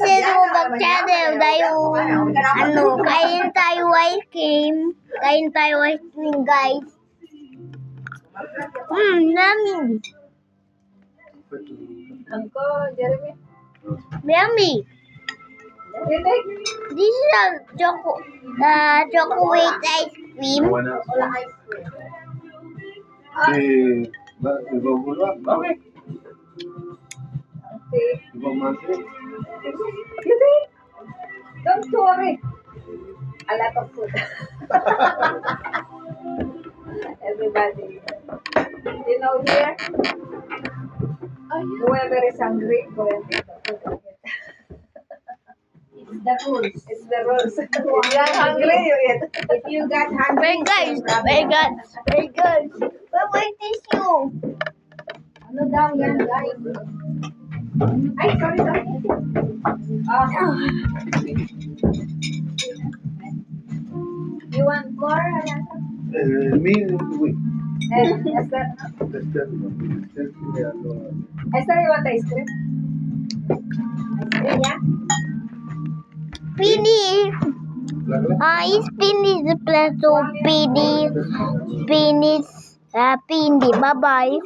mag-channel tayo. Kain tayo ice cream. Kain tayo ice cream, guys. Yummy. Uncle Jeremy. Yummy. Really? This is a chocolate ice cream. Wala ice cream. Bakit? Okay. Ibang masih. Really? Don't worry. A lot of food. Everybody. You know here, whoever is hungry, go and take the food. It's the rules. It's the rules. If you're hungry, you eat. If you got hungry, Wait, guys. Wait, tissue. ano daw yan, guys? Ay, sorry. You want more? Me, wait. Esther, Esther, you want ice cream? Yeah? Finish. It's finished. Plus, finish. Bye-bye.